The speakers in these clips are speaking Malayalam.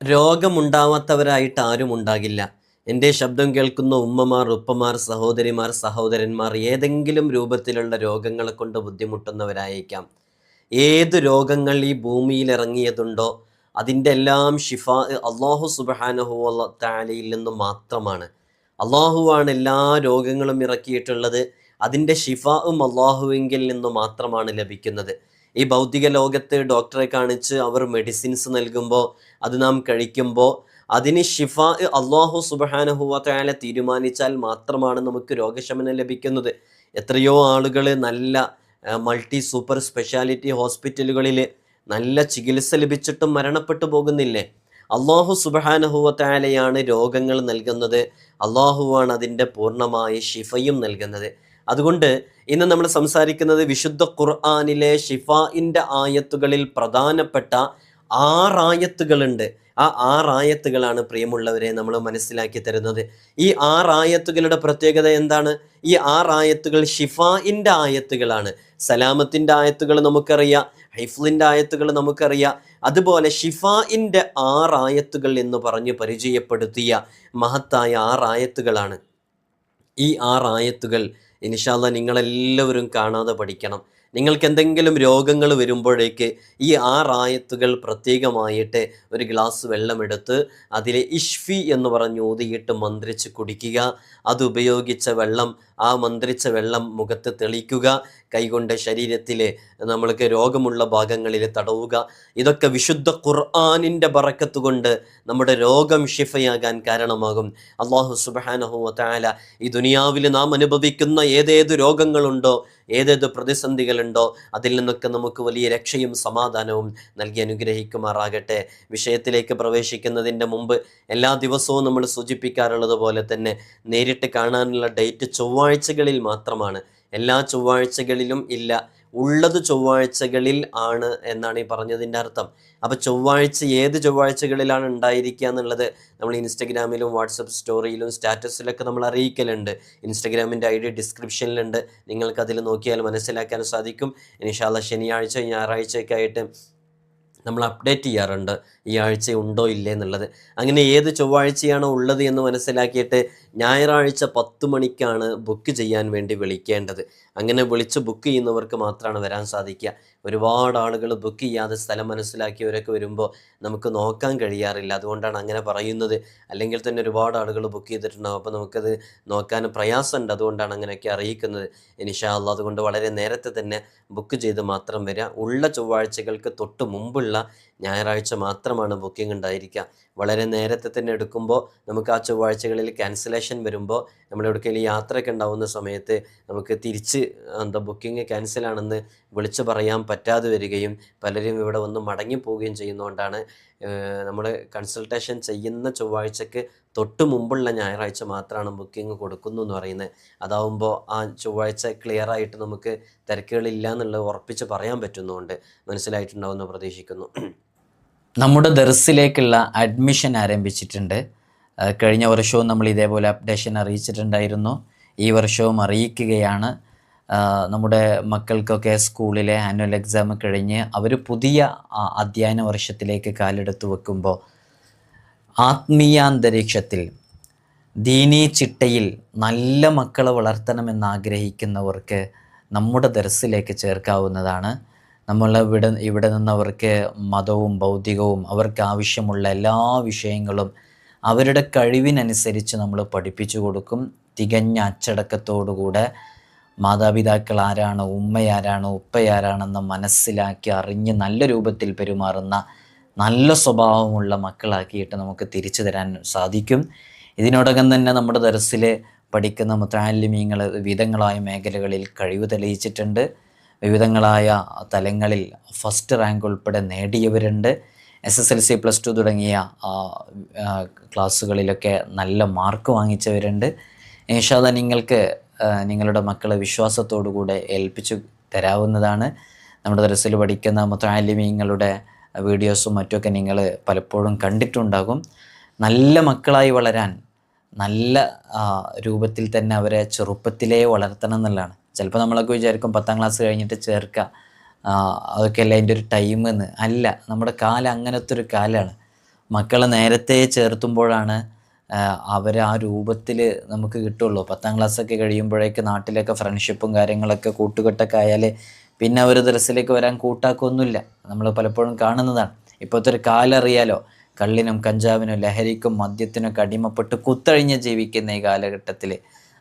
രോഗമുണ്ടാവാത്തവരായിട്ട് ആരും ഉണ്ടാകില്ല. എൻ്റെ ശബ്ദം കേൾക്കുന്ന ഉമ്മമാർ, ഉപ്പമാർ, സഹോദരിമാർ, സഹോദരന്മാർ ഏതെങ്കിലും രൂപത്തിലുള്ള രോഗങ്ങളെ കൊണ്ട് ബുദ്ധിമുട്ടുന്നവരായേക്കാം. ഏത് രോഗങ്ങൾ ഈ ഭൂമിയിൽ ഇറങ്ങിയതുണ്ടോ അതിൻ്റെ എല്ലാം ഷിഫാ അല്ലാഹു സുബ്ഹാനഹു വ തആലയിൽ നിന്ന് മാത്രമാണ്. അള്ളാഹുവാണ് എല്ലാ രോഗങ്ങളും ഇറക്കിയിട്ടുള്ളത്. അതിൻ്റെ ഷിഫാഉം അള്ളാഹുവിങ്കിൽ നിന്ന് മാത്രമാണ് ലഭിക്കുന്നത്. ഈ ഭൗതിക ലോകത്ത് ഡോക്ടറെ കാണിച്ച് അവർ മെഡിസിൻസ് നൽകുമ്പോൾ അത് നാം കഴിക്കുമ്പോൾ അതിന് ഷിഫാ അല്ലാഹു സുബ്ഹാനഹു വ തആല തീരുമാനിച്ചാൽ മാത്രമാണ് നമുക്ക് രോഗശമനം ലഭിക്കുന്നത്. എത്രയോ ആളുകൾ നല്ല മൾട്ടി സൂപ്പർ സ്പെഷ്യാലിറ്റി ഹോസ്പിറ്റലുകളിൽ നല്ല ചികിത്സ ലഭിച്ചിട്ടും മരണപ്പെട്ടു പോകുന്നില്ലേ? അല്ലാഹു സുബ്ഹാനഹു വ തആലയാണ് രോഗങ്ങൾ നൽകുന്നത്. അല്ലാഹുവാണ് അതിൻ്റെ പൂർണ്ണമായ ഷിഫയും നൽകുന്നത്. അതുകൊണ്ട് ഇന്ന് നമ്മൾ സംസാരിക്കുന്നത് വിശുദ്ധ ഖുർആനിലെ ഷിഫാഇൻ്റെ ആയത്തുകളിൽ പ്രധാനപ്പെട്ട 6 ആയത്തുകളുണ്ട്. ആ 6 ആയത്തുകളാണ് പ്രിയമുള്ളവരെ നമ്മൾ മനസ്സിലാക്കി തരുന്നത്. ഈ 6 ആയത്തുകളുടെ പ്രത്യേകത എന്താണ്? ഈ 6 ആയത്തുകൾ ഷിഫാഇൻ്റെ ആയത്തുകളാണ്. സലാമത്തിൻ്റെ ആയത്തുകൾ നമുക്കറിയാം, ഹൈഫ്ലിൻ്റെ ആയത്തുകൾ നമുക്കറിയാം. അതുപോലെ ഷിഫാഇൻ്റെ 6 ആയത്തുകൾ എന്ന് പറഞ്ഞ് പരിചയപ്പെടുത്തിയ മഹത്തായ 6 ആയത്തുകളാണ്. ഈ 6 ആയത്തുകൾ ഇൻഷാ അല്ലാഹ് നിങ്ങളെല്ലാവരും കാണാതെ പഠിക്കണം. നിങ്ങൾക്ക് എന്തെങ്കിലും രോഗങ്ങൾ വരുമ്പോഴേക്ക് ഈ 6 ആയത്തുകൾ പ്രത്യേകമായിട്ട് ഒരു ഗ്ലാസ് വെള്ളമെടുത്ത് അതിൽ ഇഷ്ഫി എന്ന് പറഞ്ഞ് ഊതിയിട്ട് മന്ത്രിച്ച് കുടിക്കുക. അതുപയോഗിച്ച വെള്ളം, ആ മന്ത്രിച്ച വെള്ളം മുഖത്ത് തെളിക്കുക, കൈകൊണ്ട് ശരീരത്തിൽ നമ്മൾക്ക് രോഗമുള്ള ഭാഗങ്ങളിൽ തടവുക. ഇതൊക്കെ വിശുദ്ധ ഖുർആനിൻ്റെ ബറക്കത്ത് കൊണ്ട് നമ്മുടെ രോഗം ഷിഫയാകാൻ കാരണമാകും. അല്ലാഹു സുബ്ഹാനഹു വ തആല ഈ ദുനിയാവിൽ നാം അനുഭവിക്കുന്ന ഏതേത് രോഗങ്ങളുണ്ടോ, ഏതേത് പ്രതിസന്ധികളുണ്ടോ അതിൽ നിന്നൊക്കെ നമുക്ക് വലിയ രക്ഷയും സമാധാനവും നൽകി അനുഗ്രഹിക്കുമാറാകട്ടെ. വിഷയത്തിലേക്ക് പ്രവേശിക്കുന്നതിൻ്റെ മുമ്പ് എല്ലാ ദിവസവും നമ്മൾ സൂചിപ്പിക്കാറുള്ളത് പോലെ തന്നെ നേരിട്ട് കാണാനുള്ള ഡേറ്റ് ചൊവ്വാഴ്ചകളിൽ മാത്രമാണ്. എല്ലാ ചൊവ്വാഴ്ചകളിലും ഇല്ല, ഉള്ളത് ചൊവ്വാഴ്ചകളിൽ ആണ് എന്നാണ് ഈ പറഞ്ഞതിൻ്റെ അർത്ഥം. അപ്പോൾ ചൊവ്വാഴ്ച ഏത് ചൊവ്വാഴ്ചകളിലാണ് ഉണ്ടായിരിക്കുക എന്നുള്ളത് നമ്മൾ ഇൻസ്റ്റഗ്രാമിലും വാട്സപ്പ് സ്റ്റോറിയിലും സ്റ്റാറ്റസിലൊക്കെ നമ്മൾ അറിയിക്കലുണ്ട്. ഇൻസ്റ്റഗ്രാമിൻ്റെ ID ഡിസ്ക്രിപ്ഷനിലുണ്ട്, നിങ്ങൾക്കതിൽ നോക്കിയാൽ മനസ്സിലാക്കാൻ സാധിക്കും. ഇൻഷാ അല്ലാഹ് ശനിയാഴ്ച ഞായറാഴ്ചയൊക്കെ ആയിട്ട് നമ്മൾ അപ്ഡേറ്റ് ചെയ്യാറുണ്ട് ഈ ആഴ്ച ഉണ്ടോ ഇല്ലേ എന്നുള്ളത്. അങ്ങനെ ഏത് ചൊവ്വാഴ്ചയാണോ ഉള്ളത് എന്ന് മനസ്സിലാക്കിയിട്ട് ഞായറാഴ്ച 10 മണിക്കാണ് ബുക്ക് ചെയ്യാൻ വേണ്ടി വിളിക്കേണ്ടത്. അങ്ങനെ വിളിച്ച് ബുക്ക് ചെയ്യുന്നവർക്ക് മാത്രമാണ് വരാൻ സാധിക്കുക. ഒരുപാട് ആളുകൾ ബുക്ക് ചെയ്യാതെ സ്ഥലം മനസ്സിലാക്കിയവരൊക്കെ വരുമ്പോൾ നമുക്ക് നോക്കാൻ കഴിയാറില്ല. അതുകൊണ്ടാണ് അങ്ങനെ പറയുന്നത്. അല്ലെങ്കിൽ തന്നെ ഒരുപാട് ആളുകൾ ബുക്ക് ചെയ്തിട്ടുണ്ടാകും, അപ്പോൾ നമുക്കത് നോക്കാൻ പ്രയാസമുണ്ട്. അതുകൊണ്ടാണ് അങ്ങനെയൊക്കെ അറിയിക്കുന്നത്. ഇൻഷാ അല്ലാഹ് അതുകൊണ്ട് വളരെ നേരത്തെ തന്നെ ബുക്ക് ചെയ്ത് മാത്രം വരിക. ഉള്ള ചൊവ്വാഴ്ചകൾക്ക് തൊട്ട് മുമ്പുള്ള ഞായറാഴ്ച മാത്രമാണ് ബുക്കിംഗ് ഉണ്ടായിരിക്കുക. വളരെ നേരത്തെ തന്നെ എടുക്കുമ്പോൾ നമുക്ക് ആ ചൊവ്വാഴ്ചകളിൽ ക്യാൻസലേഷൻ വരുമ്പോൾ നമ്മളെവിടേക്കെങ്കിലും യാത്രയൊക്കെ ഉണ്ടാവുന്ന സമയത്ത് നമുക്ക് തിരിച്ച് ബുക്കിംഗ് ക്യാൻസലാണെന്ന് വിളിച്ചു പറയാൻ പറ്റാതെ വരികയും പലരും ഇവിടെ വന്ന് മടങ്ങിപ്പോവുകയും ചെയ്യുന്നതുകൊണ്ടാണ് നമ്മൾ കൺസൾട്ടേഷൻ ചെയ്യുന്ന ചൊവ്വാഴ്ചക്ക് തൊട്ട് മുമ്പുള്ള ഞായറാഴ്ച മാത്രമാണ് ബുക്കിംഗ് കൊടുക്കുന്നു എന്ന് പറയുന്നത്. അതാവുമ്പോൾ ആ ചൊവ്വാഴ്ച ക്ലിയറായിട്ട് നമുക്ക് തിരക്കുകളില്ല എന്നുള്ളത് ഉറപ്പിച്ച് പറയാൻ പറ്റുന്നതുകൊണ്ട് മനസ്സിലായിട്ടുണ്ടാവുമെന്ന് പ്രതീക്ഷിക്കുന്നു. നമ്മുടെ ദർസിലേക്കുള്ള അഡ്മിഷൻ ആരംഭിച്ചിട്ടുണ്ട്. കഴിഞ്ഞ വർഷവും നമ്മൾ ഇതേപോലെ അപ്ഡേഷൻ അറിയിച്ചിട്ടുണ്ടായിരുന്നു. ഈ വർഷവും അറിയിക്കുകയാണ്. നമ്മുടെ മക്കൾക്കൊക്കെ സ്കൂളിലെ ആനുവൽ എക്സാം കഴിഞ്ഞ് അവർ പുതിയ അധ്യയന വർഷത്തിലേക്ക് കാലെടുത്ത് വെക്കുമ്പോൾ ആത്മീയാന്തരീക്ഷത്തിൽ ദീനീ ചിട്ടയിൽ നല്ല മക്കളെ വളർത്തണമെന്നാഗ്രഹിക്കുന്നവർക്ക് നമ്മുടെ ദർസിലേക്ക് ചേർക്കാവുന്നതാണ്. നമ്മൾ ഇവിടെ നിന്നവർക്ക് മതവും ഭൗതികവും അവർക്ക് ആവശ്യമുള്ള എല്ലാ വിഷയങ്ങളും അവരുടെ കഴിവിനനുസരിച്ച് നമ്മൾ പഠിപ്പിച്ചു കൊടുക്കും. തികഞ്ഞ അച്ചടക്കത്തോടുകൂടെ മാതാപിതാക്കൾ ആരാണ്, ഉമ്മയാരാണ്, ഉപ്പയാരാണെന്ന് മനസ്സിലാക്കി അറിഞ്ഞ് നല്ല രൂപത്തിൽ പെരുമാറുന്ന നല്ല സ്വഭാവമുള്ള മക്കളാക്കിയിട്ട് നമുക്ക് തിരിച്ചു തരാൻ സാധിക്കും. ഇതിനോടകം തന്നെ നമ്മുടെ ദർസിൽ പഠിക്കുന്ന മുതഅല്ലിമീങ്ങൾ വിവിധങ്ങളായ മേഖലകളിൽ കഴിവ് തെളിയിച്ചിട്ടുണ്ട്. വിവിധങ്ങളായ തലങ്ങളിൽ ഫസ്റ്റ് റാങ്ക് ഉൾപ്പെടെ നേടിയവരുണ്ട്. SSLC +2 തുടങ്ങിയ ക്ലാസ്സുകളിലൊക്കെ നല്ല മാർക്ക് വാങ്ങിച്ചവരുണ്ട്. ഇൻഷാ അല്ലാഹ് നിങ്ങൾക്ക് നിങ്ങളുടെ മക്കളെ വിശ്വാസത്തോടുകൂടെ ഏൽപ്പിച്ചു തരാവുന്നതാണ്. നമ്മുടെ ദർസിൽ പഠിക്കുന്ന മുതഅല്ലിമീങ്ങളുടെ വീഡിയോസും മറ്റുമൊക്കെ നിങ്ങൾ പലപ്പോഴും കണ്ടിട്ടുണ്ടാകും. നല്ല മക്കളായി വളരാൻ നല്ല രൂപത്തിൽ തന്നെ അവരെ ചെറുപ്പത്തിലേ വളർത്തണം എന്നുള്ളതാണ്. ചിലപ്പോൾ നമ്മളൊക്കെ വിചാരിക്കും 10ാം ക്ലാസ് കഴിഞ്ഞിട്ട് ചേർക്കുക, അതൊക്കെയല്ല അതിൻ്റെ ഒരു ടൈം എന്ന്. അല്ല, നമ്മുടെ കാലം അങ്ങനത്തെ ഒരു കാലമാണ്. മക്കളെ നേരത്തെ ചേർത്തുമ്പോഴാണ് അവർ ആ രൂപത്തിൽ നമുക്ക് കിട്ടുള്ളൂ. 10ാം ക്ലാസ്സൊക്കെ കഴിയുമ്പോഴേക്ക് നാട്ടിലൊക്കെ ഫ്രണ്ട്ഷിപ്പും കാര്യങ്ങളൊക്കെ കൂട്ടുകെട്ടൊക്കെ ആയാൽ പിന്നെ അവർ ദർസിലേക്ക് വരാൻ കൂട്ടാക്കൊന്നുമില്ല. നമ്മൾ പലപ്പോഴും കാണുന്നതാണ്. ഇപ്പോഴത്തെ ഒരു കാലം അറിയാലോ, കള്ളിനും കഞ്ചാവിനും ലഹരിക്കും മദ്യത്തിനൊക്കെ അടിമപ്പെട്ട് കുത്തഴിഞ്ഞ് ജീവിക്കുന്ന ഈ കാലഘട്ടത്തിൽ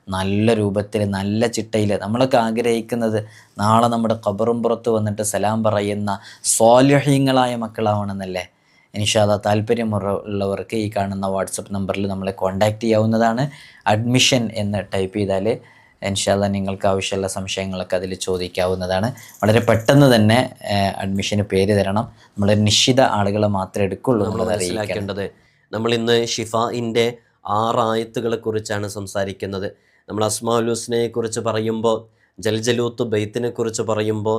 നല്ല രൂപത്തിൽ നല്ല ചിട്ടയിൽ നമ്മളൊക്കെ ആഗ്രഹിക്കുന്നത് നാളെ നമ്മുടെ ഖബറും പുറത്ത് വന്നിട്ട് സലാം പറയുന്ന സ്വാലിഹീങ്ങളായ മക്കളാവണമെന്നല്ലേ. ഇൻഷാ അല്ലാഹ് താല്പര്യമുള്ളവർക്ക് ഈ കാണുന്ന വാട്സപ്പ് നമ്പറിൽ നമ്മളെ കോൺടാക്റ്റ് ചെയ്യാവുന്നതാണ്. അഡ്മിഷൻ എന്ന് ടൈപ്പ് ചെയ്താൽ ഇൻഷാ അല്ലാഹ് നിങ്ങൾക്ക് ആവശ്യമുള്ള സംശയങ്ങളൊക്കെ അതിൽ ചോദിക്കാവുന്നതാണ്. വളരെ പെട്ടെന്ന് തന്നെ അഡ്മിഷന് പേര് തരണം. നമ്മൾ നിശ്ചിത ആളുകളെ മാത്രമേ എടുക്കുള്ളൂ. നമ്മൾ മനസ്സിലാക്കേണ്ടത്, നമ്മൾ ഇന്ന് ഷിഫാഇൻ്റെ 6 ആയത്തുകളെ കുറിച്ചാണ് സംസാരിക്കുന്നത്. നമ്മൾ അസ്മാഉൽ ഹുസ്നയെ കുറിച്ച് പറയുമ്പോൾ, ജൽജലൂത്ത് ബൈത്തിനെ കുറിച്ച് പറയുമ്പോൾ,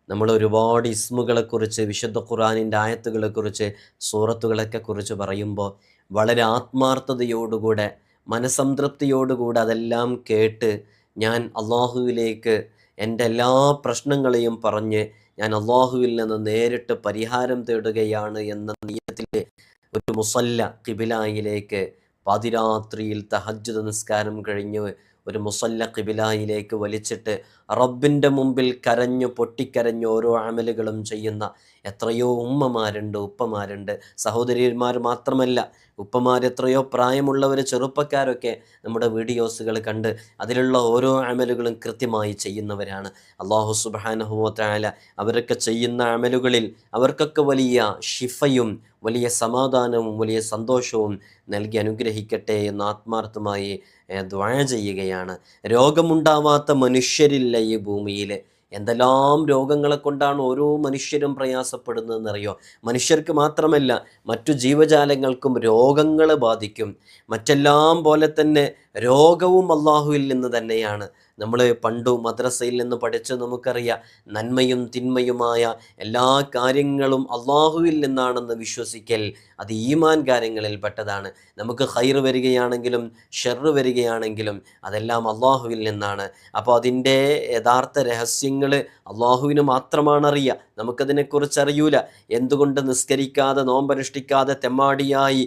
നമ്മൾ ഒരുപാട് ഇസ്മുകളെക്കുറിച്ച്, വിശുദ്ധ ഖുർആനിൻ്റെ ആയത്തുകളെക്കുറിച്ച്, സൂറത്തുകളൊക്കെ കുറിച്ച് പറയുമ്പോൾ വളരെ ആത്മാർത്ഥതയോടുകൂടെ മനസ്സംതൃപ്തിയോടുകൂടെ അതെല്ലാം കേട്ട് ഞാൻ അള്ളാഹുവിലേക്ക് എൻ്റെ എല്ലാ പ്രശ്നങ്ങളെയും പറഞ്ഞ് ഞാൻ അള്ളാഹുവിൽ നിന്ന് നേരിട്ട് പരിഹാരം തേടുകയാണ് എന്ന നിയത്തിൽ ഒരു മുസല്ല ഖിബിലായിലേക്ക് പാതിരാത്രിയിൽ തഹജ്ജുദ് നിസ്കാരം കഴിഞ്ഞ് ഒരു മുസല്ല ഖിബിലായിലേക്ക് വലിച്ചിട്ട് റബ്ബിൻ്റെ മുമ്പിൽ കരഞ്ഞു പൊട്ടിക്കരഞ്ഞു ഓരോ അമലുകളും ചെയ്യുന്ന എത്രയോ ഉമ്മമാരുണ്ട്, ഉപ്പമാരുണ്ട്, സഹോദരിമാർ മാത്രമല്ല, ഉപ്പമാർ, എത്രയോ പ്രായമുള്ളവർ, ചെറുപ്പക്കാരൊക്കെ നമ്മുടെ വീഡിയോസുകൾ കണ്ട് അതിലുള്ള ഓരോ അമലുകളും കൃത്യമായി ചെയ്യുന്നവരാണ്. അല്ലാഹു സുബ്ഹാനഹു വ തആല അവരൊക്കെ ചെയ്യുന്ന അമലുകളിൽ അവർക്കൊക്കെ വലിയ ഷിഫയും വലിയ സമാധാനവും വലിയ സന്തോഷവും നൽകി അനുഗ്രഹിക്കട്ടെ എന്ന് ആത്മാർത്ഥമായി ദുആ ചെയ്യുകയാണ്. രോഗമുണ്ടാവാത്ത മനുഷ്യരില്ല ഈ ഭൂമിയിൽ. എന്തെല്ലാം രോഗങ്ങളെ കൊണ്ടാണ് ഓരോ മനുഷ്യരും പ്രയാസപ്പെടുന്നതെന്നറിയോ? മനുഷ്യർക്ക് മാത്രമല്ല, മറ്റു ജീവജാലങ്ങൾക്കും രോഗങ്ങൾ ബാധിക്കും. മറ്റെല്ലാം പോലെ തന്നെ രോഗവും അള്ളാഹുവിൽ നിന്ന് തന്നെയാണ്. നമ്മൾ പണ്ടു മദ്രസയിൽ നിന്ന് പഠിച്ച് നമുക്കറിയാം, നന്മയും തിന്മയുമായ എല്ലാ കാര്യങ്ങളും അള്ളാഹുവിൽ നിന്നാണെന്ന് വിശ്വസിക്കൽ അത് ഈമാൻ കാര്യങ്ങളിൽ പെട്ടതാണ്. നമുക്ക് ഖൈർ വരികയാണെങ്കിലും ഷെറ് വരികയാണെങ്കിലും അതെല്ലാം അള്ളാഹുവിൽ നിന്നാണ്. അപ്പോൾ അതിൻ്റെ യഥാർത്ഥ രഹസ്യങ്ങൾ അള്ളാഹുവിന് മാത്രമാണ് അറിയുക. നമുക്കതിനെക്കുറിച്ച് അറിയൂല. എന്തുകൊണ്ട് നിസ്കരിക്കാതെ നോമ്പനുഷ്ഠിക്കാതെ തെമ്മാടിയായി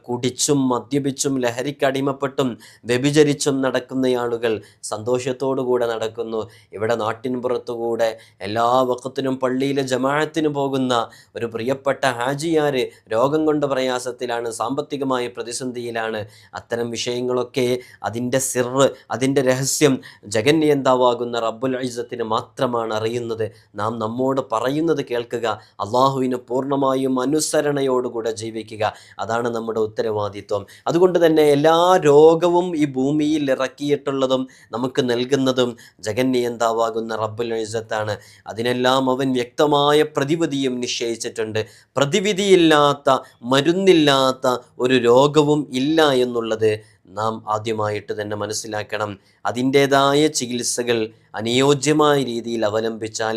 കുടിച്ചും മദ്യപിച്ചും ലഹരിക്കടിമപ്പെട്ടും വ്യഭിചരിച്ചും നടക്കുന്ന ആളുകൾ സന്തോഷത്തോടുകൂടെ നടക്കുന്നു. ഇവിടെ നാട്ടിൻപുറത്തുകൂടെ എല്ലാ വഖത്തിനും പള്ളിയിലെ ജമാഅത്തിന് പോകുന്ന ഒരു പ്രിയപ്പെട്ട ഹാജിയാർ രോഗം കൊണ്ട് പ്രയാസത്തിലാണ്, സാമ്പത്തികമായ പ്രതിസന്ധിയിലാണ്. അത്തരം വിഷയങ്ങളൊക്കെ അതിൻ്റെ സിർറ്, അതിൻ്റെ രഹസ്യം ജഗന്യന്താവാകുന്ന റബ്ബുൽ ഇസ്സത്തിന് മാത്രമാണ് അറിയുന്നത്. നാം നമ്മോട് പറയുന്നത് കേൾക്കുക, അള്ളാഹുവിന് പൂർണ്ണമായും അനുസരണയോടുകൂടെ ജീവിക്കുക. അതാണ് നമ്മുടെ ഉത്തരവാദിത്വം. അതുകൊണ്ട് തന്നെ എല്ലാ രോഗവും ഈ ഭൂമിയിൽ ഇറക്കിയിട്ടുള്ളതും നമുക്ക് നൽകുന്നതും ജഗന്യന്താവാകുന്ന റബ്ബുൽ ഇസ്സത്താണ്. അതിനെല്ലാം അവൻ വ്യക്തമായ പ്രതിവിധിയും നിശ്ചയിച്ചിട്ടുണ്ട്. പ്രതിവിധിയില്ലാത്ത, മരുന്നില്ലാത്ത ഒരു രോഗവും ഇല്ല എന്നുള്ളത് നാം ആദ്യമായിട്ട് തന്നെ മനസ്സിലാക്കണം. അതിൻ്റേതായ ചികിത്സകൾ അനുയോജ്യമായ രീതിയിൽ അവലംബിച്ചാൽ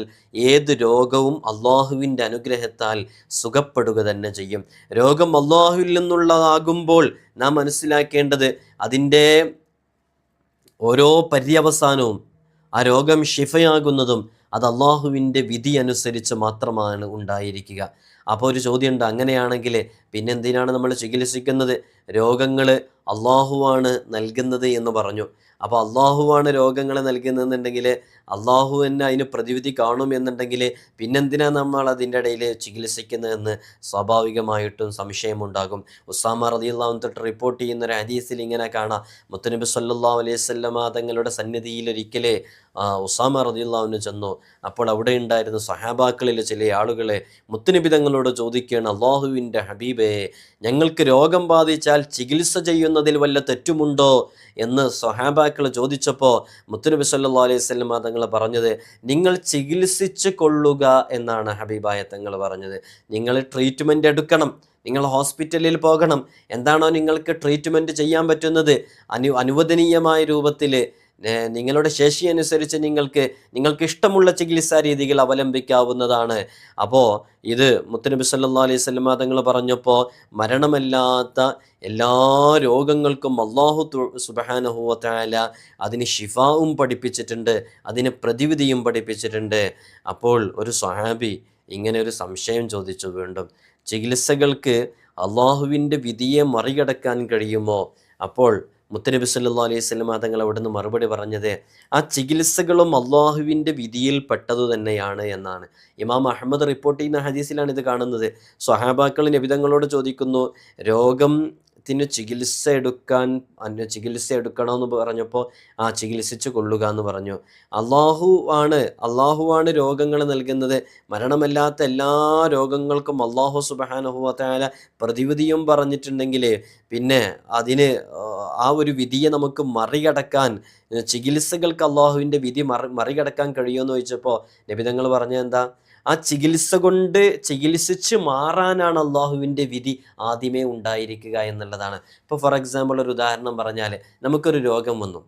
ഏത് രോഗവും അള്ളാഹുവിൻ്റെ അനുഗ്രഹത്താൽ സുഖപ്പെടുക തന്നെ ചെയ്യും. രോഗം അള്ളാഹുവിൽ നിന്നുള്ളതാകുമ്പോൾ നാം മനസ്സിലാക്കേണ്ടത് അതിൻ്റെ ഓരോ പര്യവസാനവും ആ രോഗം ഷിഫയാകുന്നതും അത് അള്ളാഹുവിൻ്റെ വിധി അനുസരിച്ച് മാത്രമാണ് ഉണ്ടായിരിക്കുക. അപ്പോൾ ഒരു ചോദ്യമുണ്ട്, അങ്ങനെയാണെങ്കിൽ പിന്നെന്തിനാണ് നമ്മൾ ചികിത്സിക്കുന്നത്? രോഗങ്ങൾ അള്ളാഹുവാണ് നൽകുന്നത് എന്ന് പറഞ്ഞു. അപ്പോൾ അള്ളാഹുവാണ് രോഗങ്ങൾ നൽകുന്നതെന്നുണ്ടെങ്കിൽ അള്ളാഹു തന്നെ അതിന് പ്രതിവിധി കാണും എന്നുണ്ടെങ്കിൽ പിന്നെന്തിനാണ് നമ്മൾ അതിൻ്റെ ഇടയിൽ ചികിത്സിക്കുന്നതെന്ന് സ്വാഭാവികമായിട്ടും സംശയമുണ്ടാകും. ഉസാമ റളിയല്ലാഹു അൻഹു തൊട്ട് റിപ്പോർട്ട് ചെയ്യുന്ന ഒരു ഹദീസിൽ ഇങ്ങനെ കാണാം, മുത്തുനബി സല്ലല്ലാഹു അലൈഹി വസല്ലമ തങ്ങളുടെ സന്നിധിയിൽ ഒരിക്കലേ ഉസാമ റളിയല്ലാഹു അൻഹു ചെന്നു. അപ്പോൾ അവിടെ ഉണ്ടായിരുന്ന സഹാബാക്കളിൽ ചില ആളുകളെ മുത്തുനബി തങ്ങളോട് ചോദിക്കുകയാണ്, അള്ളാഹുവിൻ്റെ ഹബീബേ, ഞങ്ങൾക്ക് രോഗം ബാധിച്ചാൽ ചികിത്സ ചെയ്യുന്നതിൽ വല്ല തെറ്റുമുണ്ടോ എന്ന് സഹാബാക്കൾ ചോദിച്ചപ്പോൾ മുത്തുനബി സല്ലല്ലാഹു അലൈഹി വസല്ലമ തങ്ങൾ പറഞ്ഞത്, നിങ്ങൾ ചികിത്സിച്ച് കൊള്ളുക എന്നാണ് ഹബീബായ തങ്ങൾ പറഞ്ഞത്. നിങ്ങൾ ട്രീറ്റ്മെൻറ്റ് എടുക്കണം, നിങ്ങൾ ഹോസ്പിറ്റലിൽ പോകണം. എന്താണോ നിങ്ങൾക്ക് ട്രീറ്റ്മെൻറ്റ് ചെയ്യാൻ പറ്റുന്നത് അനുവദനീയമായ രൂപത്തിൽ നിങ്ങളുടെ ശേഷി അനുസരിച്ച് നിങ്ങൾക്ക് ഇഷ്ടമുള്ള ചികിത്സാ രീതികൾ അവലംബിക്കാവുന്നതാണ്. അപ്പോൾ ഇത് മുത്തുനബി സല്ലല്ലാഹു അലൈഹി വസല്ലമ തങ്ങൾ പറഞ്ഞപ്പോൾ മരണമല്ലാത്ത എല്ലാ രോഗങ്ങൾക്കും അല്ലാഹു സുബ്ഹാനഹു വ തആല അതിന് ഷിഫാവും പഠിപ്പിച്ചിട്ടുണ്ട്, അതിന് പ്രതിവിധിയും പഠിപ്പിച്ചിട്ടുണ്ട്. അപ്പോൾ ഒരു സ്വഹാബി ഇങ്ങനെ ഒരു സംശയം ചോദിച്ചു. വീണ്ടും ചികിത്സകൾക്ക് അള്ളാഹുവിൻ്റെ വിധിയെ മറികടക്കാൻ കഴിയുമോ? അപ്പോൾ മുത്തനബി സല്ലല്ലാഹു അലൈഹി വസല്ലം തങ്ങൾ അവിടുന്ന് മറുപടി പറഞ്ഞത് ആ ചികിത്സകളും അള്ളാഹുവിൻ്റെ വിധിയിൽ പെട്ടതു തന്നെയാണ് എന്നാണ്. ഇമാം അഹമ്മദ് റിപ്പോർട്ട് ചെയ്യുന്ന ഹദീസിലാണ് ഇത് കാണുന്നത്. സ്വഹാബാക്കൾ നബി തങ്ങളോട് ചോദിക്കുന്നു, രോഗത്തിന് ചികിത്സ എടുക്കണമെന്ന് പറഞ്ഞപ്പോൾ ചികിത്സിച്ച് കൊള്ളുക എന്ന് പറഞ്ഞു. അള്ളാഹുവാണ് രോഗങ്ങൾ നൽകുന്നത്. മരണമല്ലാത്ത എല്ലാ രോഗങ്ങൾക്കും അള്ളാഹു സുബ്ഹാനഹു വ തആല പ്രതിവിധിയും പറഞ്ഞിട്ടുണ്ടെങ്കിൽ പിന്നെ അതിന് ആ ഒരു വിധിയെ നമുക്ക് മറികടക്കാൻ, ചികിത്സകൾക്ക് അള്ളാഹുവിൻ്റെ വിധി മറികടക്കാൻ കഴിയുമെന്ന് ചോദിച്ചപ്പോൾ നബിതങ്ങൾ പറഞ്ഞത് എന്താ? ആ ചികിത്സ കൊണ്ട് ചികിത്സിച്ച് മാറാനാണ് അള്ളാഹുവിൻ്റെ വിധി ആദ്യമേ ഉണ്ടായിരിക്കുക എന്നുള്ളതാണ്. ഇപ്പോൾ ഫോർ എക്സാമ്പിൾ ഒരു ഉദാഹരണം പറഞ്ഞാൽ, നമുക്കൊരു രോഗം വന്നു,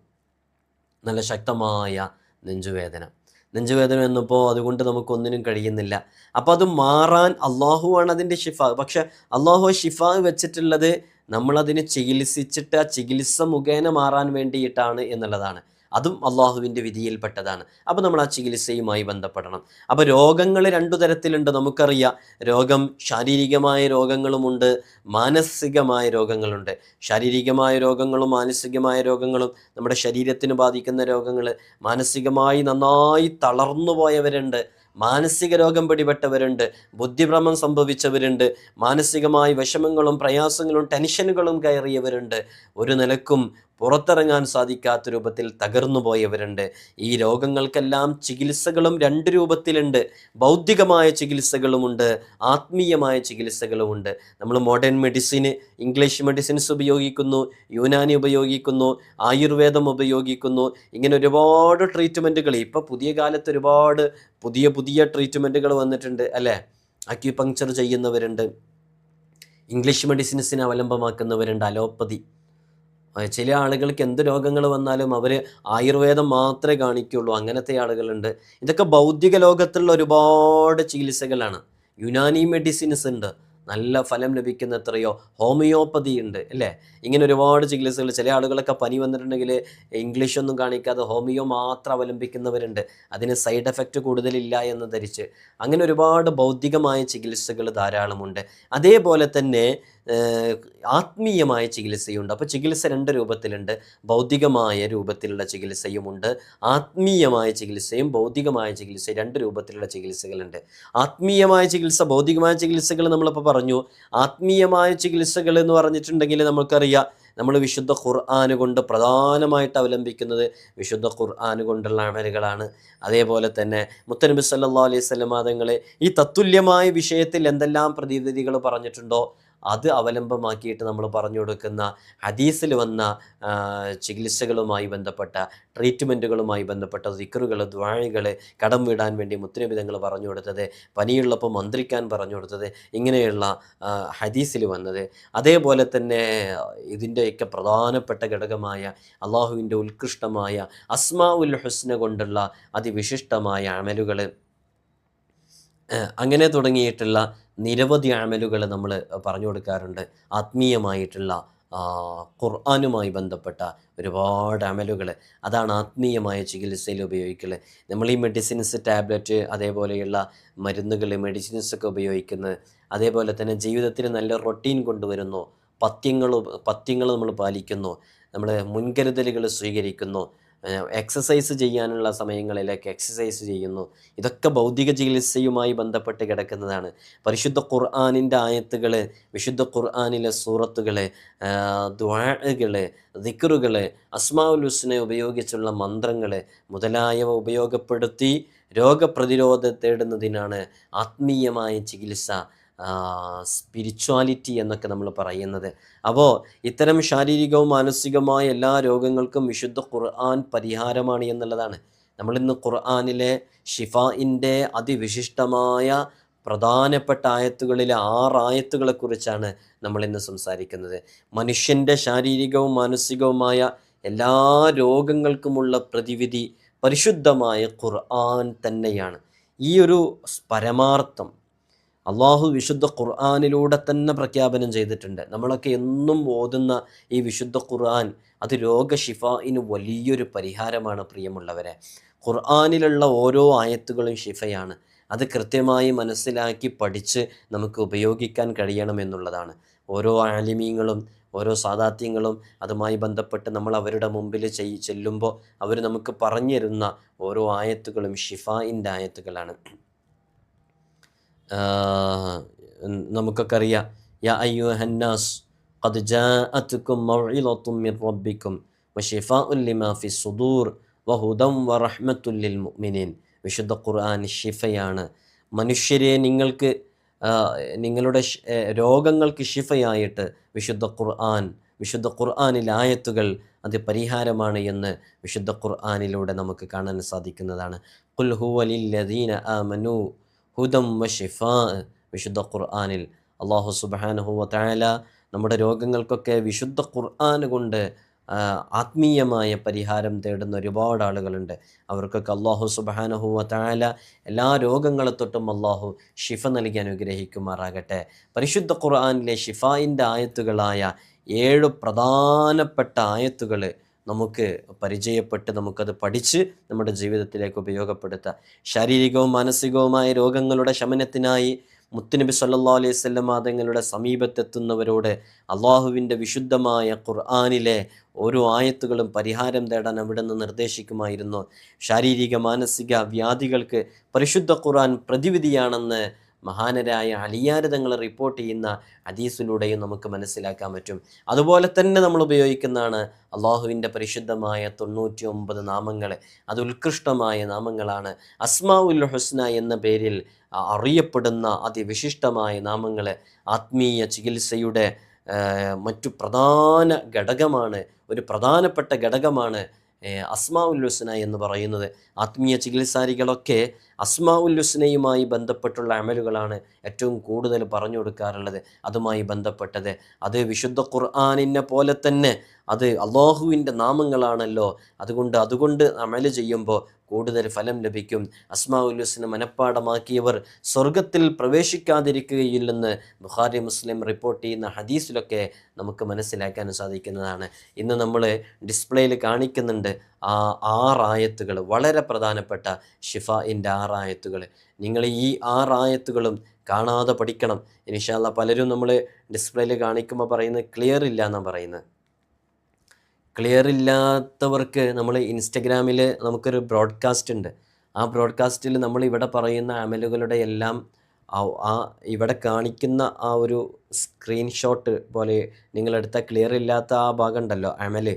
നല്ല ശക്തമായ നെഞ്ചുവേദന വന്നപ്പോൾ അതുകൊണ്ട് നമുക്കൊന്നിനും കഴിയുന്നില്ല. അപ്പോൾ അത് മാറാൻ അള്ളാഹുവാണ് അതിൻ്റെ ഷിഫ. പക്ഷെ അള്ളാഹു ഷിഫ വെച്ചിട്ടുള്ളത് നമ്മളതിനെ ചികിത്സിച്ചിട്ട് ആ ചികിത്സ മുഖേന മാറാൻ വേണ്ടിയിട്ടാണ് എന്നുള്ളതാണ്. അതും അള്ളാഹുവിൻ്റെ വിധിയിൽപ്പെട്ടതാണ്. അപ്പോൾ നമ്മൾ ആ ചികിത്സയുമായി ബന്ധപ്പെടണം. അപ്പോൾ രോഗങ്ങൾ രണ്ടു തരത്തിലുണ്ട്. നമുക്കറിയാം, രോഗം ശാരീരികമായ രോഗങ്ങളുമുണ്ട്, മാനസികമായ രോഗങ്ങളുണ്ട്. ശാരീരികമായ രോഗങ്ങളും മാനസികമായ രോഗങ്ങളും, നമ്മുടെ ശരീരത്തിന് ബാധിക്കുന്ന രോഗങ്ങൾ, മാനസികമായി നന്നായി തളർന്നു പോയവരുണ്ട്, മാനസിക രോഗം പിടിപെട്ടവരുണ്ട്, ബുദ്ധിഭ്രമം സംഭവിച്ചവരുണ്ട്, മാനസികമായ വിഷമങ്ങളും പ്രയാസങ്ങളും ടെൻഷനുകളും കയറിയവരുണ്ട്, ഒരു നിലക്കും പുറത്തിറങ്ങാൻ സാധിക്കാത്ത രൂപത്തിൽ തകർന്നു പോയവരുണ്ട്. ഈ രോഗങ്ങൾക്കെല്ലാം ചികിത്സകളും രണ്ട് രൂപത്തിലുണ്ട്. ഭൗതികമായ ചികിത്സകളുമുണ്ട്, ആത്മീയമായ ചികിത്സകളുമുണ്ട്. നമ്മൾ മോഡേൺ മെഡിസിന്, ഇംഗ്ലീഷ് മെഡിസിൻസ് ഉപയോഗിക്കുന്നു, യുനാനി ഉപയോഗിക്കുന്നു, ആയുർവേദം ഉപയോഗിക്കുന്നു. ഇങ്ങനെ ഒരുപാട് ട്രീറ്റ്മെൻറ്റുകൾ, ഇപ്പോൾ പുതിയ കാലത്ത് ഒരുപാട് പുതിയ ട്രീറ്റ്മെൻറ്റുകൾ വന്നിട്ടുണ്ട് അല്ലേ? അക്യുപങ്ക്ചർ ചെയ്യുന്നവരുണ്ട്, ഇംഗ്ലീഷ് മെഡിസിൻസിനെ അവലംബമാക്കുന്നവരുണ്ട്, അലോപ്പതി. ചില ആളുകൾക്ക് എന്ത് രോഗങ്ങൾ വന്നാലും അവർ ആയുർവേദം മാത്രമേ കാണിക്കുള്ളൂ, അങ്ങനത്തെ ആളുകളുണ്ട്. ഇതൊക്കെ ഭൗതിക ലോകത്തുള്ള ഒരുപാട് ചികിത്സകളാണ്. യുനാനി മെഡിസിൻസ് ഉണ്ട്, നല്ല ഫലം ലഭിക്കുന്ന എത്രയോ. ഹോമിയോപ്പതി ഉണ്ട് അല്ലേ? ഇങ്ങനെ ഒരുപാട് ചികിത്സകൾ. ചില ആളുകളൊക്കെ പനി വന്നിട്ടുണ്ടെങ്കിൽ ഇംഗ്ലീഷൊന്നും കാണിക്കാതെ ഹോമിയോ മാത്രം അവലംബിക്കുന്നവരുണ്ട്, അതിന് സൈഡ് എഫക്റ്റ് കൂടുതലില്ല എന്ന് ധരിച്ച്. അങ്ങനെ ഒരുപാട് ഭൗതികമായ ചികിത്സകൾ ധാരാളമുണ്ട്. അതേപോലെ തന്നെ ആത്മീയമായ ചികിത്സയുണ്ട്. അപ്പോൾ ചികിത്സ രണ്ട് രൂപത്തിലുണ്ട്. ഭൗതികമായ രൂപത്തിലുള്ള ചികിത്സയുമുണ്ട്, ആത്മീയമായ ചികിത്സയും ഭൗതികമായ ചികിത്സ, രണ്ട് രൂപത്തിലുള്ള ചികിത്സകളുണ്ട്. ആത്മീയമായ ചികിത്സ, ഭൗതികമായ ചികിത്സകൾ നമ്മളിപ്പോൾ പറഞ്ഞു. ആത്മീയമായ ചികിത്സകൾ എന്ന് പറഞ്ഞിട്ടുണ്ടെങ്കിൽ നമുക്കറിയാം, നമ്മൾ വിശുദ്ധ ഖുർആൻ കൊണ്ട് പ്രധാനമായിട്ട് അവലംബിക്കുന്നത് വിശുദ്ധ ഖുർആൻ കൊണ്ടുള്ള അമലുകളാണ്. അതേപോലെ തന്നെ മുത്തനബി സല്ലല്ലാഹു അലൈഹി വസല്ലം തങ്ങൾ ഈ തത്തുല്യമായ വിഷയത്തിൽ എന്തെല്ലാം പ്രതിവിധികൾ പറഞ്ഞിട്ടുണ്ടോ അത് അവലംബമാക്കിയിട്ട് നമ്മൾ പറഞ്ഞു കൊടുക്കുന്ന ഹദീസിൽ വന്ന ചികിത്സകളുമായി ബന്ധപ്പെട്ട, ട്രീറ്റ്മെൻറ്റുകളുമായി ബന്ധപ്പെട്ട ദിക്റുകൾ, ദുആകൾ, കടം വീടാൻ വേണ്ടി മുത്തുനബി തങ്ങൾ പറഞ്ഞു കൊടുത്തത്, പനിയുള്ളപ്പോൾ മന്ത്രിക്കാൻ പറഞ്ഞു കൊടുത്തത്, ഇങ്ങനെയുള്ള ഹദീസിൽ വന്നത്. അതേപോലെ തന്നെ ഇതിൻ്റെയൊക്കെ പ്രധാനപ്പെട്ട ഘടകമായ അള്ളാഹുവിൻ്റെ ഉത്കൃഷ്ടമായ അസ്മാഉൽ ഹുസ്ന കൊണ്ടുള്ള അതിവിശിഷ്ടമായ അമലുകൾ, അങ്ങനെ തുടങ്ങിയിട്ടുള്ള നിരവധി അമലുകൾ നമ്മൾ പറഞ്ഞു കൊടുക്കാറുണ്ട്. ആത്മീയമായിട്ടുള്ള ഖുർആനുമായി ബന്ധപ്പെട്ട ഒരുപാട് അമലുകൾ, അതാണ് ആത്മീയമായ ചികിത്സയിൽ ഉപയോഗിക്കൽ. നമ്മൾ ഈ മെഡിസിൻസ്, ടാബ്ലറ്റ്, അതേപോലെയുള്ള മരുന്നുകൾ, മെഡിസിൻസൊക്കെ ഉപയോഗിക്കുന്നത്, അതേപോലെ തന്നെ ജീവിതത്തിൽ നല്ല റൊട്ടീൻ കൊണ്ടുവരുന്നു, പഥ്യങ്ങൾ നമ്മൾ പാലിക്കുന്നു, നമ്മൾ മുൻകരുതലുകൾ സ്വീകരിക്കുന്നു, എക്സസൈസ് ചെയ്യാനുള്ള സമയങ്ങളിലേക്ക് എക്സസൈസ് ചെയ്യുന്നു. ഇതൊക്കെ ഭൗതിക ചികിത്സയുമായി ബന്ധപ്പെട്ട് കിടക്കുന്നതാണ്. പരിശുദ്ധ ഖുർആനിൻ്റെ ആയത്തുകൾ, വിശുദ്ധ ഖുർആനിലെ സൂറത്തുകൾ, ദുആകൾ, ദിക്റുകൾ, അസ്മാഉൽ ഹുസ്ന ഉപയോഗിച്ചുള്ള മന്ത്രങ്ങൾ മുതലായവ ഉപയോഗപ്പെടുത്തി രോഗപ്രതിരോധം തേടുന്നതിനാണ് ആത്മീയമായ ചികിത്സ, സ്പിരിച്വാലിറ്റി എന്നൊക്കെ നമ്മൾ പറയുന്നത്. അപ്പോൾ ഇത്തരം ശാരീരികവും മാനസികവുമായ എല്ലാ രോഗങ്ങൾക്കും വിശുദ്ധ ഖുർആൻ പരിഹാരമാണ് എന്നുള്ളതാണ്. നമ്മളിന്ന് ഖുർആനിലെ ഷിഫായിൻ്റെ അതിവിശിഷ്ടമായ പ്രധാനപ്പെട്ട ആയത്തുകളിലെ 6 ആയത്തുകളെക്കുറിച്ചാണ് നമ്മളിന്ന് സംസാരിക്കുന്നത്. മനുഷ്യൻ്റെ ശാരീരികവും മാനസികവുമായ എല്ലാ രോഗങ്ങൾക്കുമുള്ള പ്രതിവിധി പരിശുദ്ധമായ ഖുർആൻ തന്നെയാണ്. ഈ ഒരു പരമാർത്ഥം അള്ളാഹു വിശുദ്ധ ഖുർആനിലൂടെ തന്നെ പ്രഖ്യാപനം ചെയ്തിട്ടുണ്ട്. നമ്മളൊക്കെ എന്നും ഓതുന്ന ഈ വിശുദ്ധ ഖുർആൻ അത് രോഗശിഫായിന് വലിയൊരു പരിഹാരമാണ്. പ്രിയമുള്ളവരെ, ഖുർആനിലുള്ള ഓരോ ആയത്തുകളും ഷിഫയാണ്. അത് കൃത്യമായി മനസ്സിലാക്കി പഠിച്ച് നമുക്ക് ഉപയോഗിക്കാൻ കഴിയണമെന്നുള്ളതാണ്. ഓരോ ആലിമീങ്ങളും ഓരോ സാദാത്യങ്ങളും അതുമായി ബന്ധപ്പെട്ട് നമ്മൾ അവരുടെ മുമ്പിൽ ചെല്ലുമ്പോൾ അവർ നമുക്ക് പറഞ്ഞു തരുന്ന ഓരോ ആയത്തുകളും ഷിഫായിൻ്റെ ആയത്തുകളാണ്. നമുക്കൊക്കെ അറിയാം, യാ അയ്യുഹന്നാസ് ഖദ് ജാഅത്കും മൗഇളത്തും മിർ റബ്ബിക്കും വശിഫാഉൻ ലിമാ ഫിസ്സുദൂർ വഹുദൻ വറഹ്മത്തുൽ ലിൽ മുഅ്മിനീൻ. വിശുദ്ധ ഖുർആൻ ഷിഫയാണ്. മനുഷ്യരെ നിങ്ങളുടെ രോഗങ്ങൾക്ക് ഷിഫയായിട്ട് വിശുദ്ധ ഖുർആനിലെ ആയത്തുകൾ അത് പരിഹാരമാണ് എന്ന് വിശുദ്ധ ഖുർആനിലൂടെ നമുക്ക് കാണാൻ സാധിക്കുന്നതാണ്. ഖുൽ ഹുവ ലില്ലദീന ആമനൂ ഹുദം വശിഫാ. വിശുദ്ധ ഖുർആനിൽ അല്ലാഹു സുബ്ഹാനഹു വ തആല നമ്മുടെ രോഗങ്ങൾക്കൊക്കെ വിശുദ്ധ ഖുർആൻ കൊണ്ട് ആത്മീയമായ പരിഹാരം തേടുന്ന ഒരുപാട് ആളുകളുണ്ട്. അവർക്കൊക്കെ അല്ലാഹു സുബ്ഹാനഹു വ തആല എല്ലാ രോഗങ്ങളെ തൊട്ടും അല്ലാഹു ഷിഫ നൽകി അനുഗ്രഹിക്കുമാറാകട്ടെ. പരിശുദ്ധ ഖുർആനിലെ ഷിഫായിൻ്റെ ആയത്തുകളായ 7 പ്രധാനപ്പെട്ട ആയത്തുകൾ നമുക്ക് പരിചയപ്പെട്ട് നമുക്കത് പഠിച്ച് നമ്മുടെ ജീവിതത്തിലേക്ക് ഉപയോഗപ്പെടുത്താം. ശാരീരികവും മാനസികവുമായ രോഗങ്ങളുടെ ശമനത്തിനായി മുത്തുനബി സല്ലല്ലാഹു അലൈഹി വസല്ലം തങ്ങളുടെ സമീപത്തെത്തുന്നവരോട് അള്ളാഹുവിൻ്റെ വിശുദ്ധമായ ഖുർആനിലെ ഓരോ ആയത്തുകളും പരിഹാരം തേടാൻ അവിടുന്ന് നിർദ്ദേശിക്കുമായിരുന്നു. ശാരീരിക മാനസിക വ്യാധികൾക്ക് പരിശുദ്ധ ഖുർആൻ പ്രതിവിധിയാണെന്ന് മഹാനരായ അലിയാർ തങ്ങൾ റിപ്പോർട്ട് ചെയ്യുന്ന ഹദീസിലൂടെയും നമുക്ക് മനസ്സിലാക്കാൻ പറ്റും. അതുപോലെ തന്നെ നമ്മൾ ഉപയോഗിക്കുന്നതാണ് അള്ളാഹുവിൻ്റെ പരിശുദ്ധമായ 99 നാമങ്ങൾ. അത് ഉത്കൃഷ്ടമായ നാമങ്ങളാണ്. അസ്മാഉൽ ഹുസ്ന എന്ന പേരിൽ അറിയപ്പെടുന്ന അതിവിശിഷ്ടമായ നാമങ്ങൾ ആത്മീയ ചികിത്സയുടെ മറ്റു പ്രധാന ഘടകമാണ്. ഒരു പ്രധാനപ്പെട്ട ഘടകമാണ് അസ്മാഉൽ ഹുസ്ന എന്ന് പറയുന്നത്. ആത്മീയ ചികിത്സാരികളൊക്കെ അസ്മാഉൽ ഹുസ്നയുമായി ബന്ധപ്പെട്ടുള്ള അമലുകളാണ് ഏറ്റവും കൂടുതൽ പറഞ്ഞു കൊടുക്കാറുള്ളത്. അതുമായി ബന്ധപ്പെട്ടത് അത് വിശുദ്ധ ഖുർആനിനെ പോലെ തന്നെ അത് അള്ളാഹുവിൻ്റെ നാമങ്ങളാണല്ലോ. അതുകൊണ്ട് അമല് ചെയ്യുമ്പോൾ കൂടുതൽ ഫലം ലഭിക്കും. അസ്മാഉൽ ഹുസ്ന മനഃപ്പാടമാക്കിയവർ സ്വർഗത്തിൽ പ്രവേശിക്കാതിരിക്കുകയില്ലെന്ന് ബുഖാരി മുസ്ലിം റിപ്പോർട്ട് ചെയ്യുന്ന ഹദീസിലൊക്കെ നമുക്ക് മനസ്സിലാക്കാൻ സാധിക്കുന്നതാണ്. ഇന്ന് നമ്മൾ ഡിസ്പ്ലേയിൽ കാണിക്കുന്നുണ്ട് ആ 6 ആയത്തുകൾ, വളരെ പ്രധാനപ്പെട്ട ഷിഫായിൻ്റെ 6 ആയത്തുകൾ. നിങ്ങൾ ഈ 6 ആയത്തുകളും കാണാതെ പഠിക്കണം. ഇൻഷാ അല്ലാഹ് പലരും നമ്മൾ ഡിസ്പ്ലേയിൽ കാണിക്കുമ്പോൾ പറയുന്നത് ക്ലിയർ ഇല്ല എന്നാണ് പറയുന്നത്. ക്ലിയർ ഇല്ലാത്തവർക്ക് നമ്മൾ ഇൻസ്റ്റഗ്രാമിൽ നമുക്കൊരു ബ്രോഡ്കാസ്റ്റ് ഉണ്ട്. ആ ബ്രോഡ്കാസ്റ്റിൽ നമ്മൾ ഇവിടെ പറയുന്ന അമലുകളുടെ എല്ലാം ഇവിടെ കാണിക്കുന്ന ആ ഒരു സ്ക്രീൻഷോട്ട് പോലെ നിങ്ങളെടുത്ത ക്ലിയർ ഇല്ലാത്ത ആ ഭാഗം ഉണ്ടല്ലോ അമല്,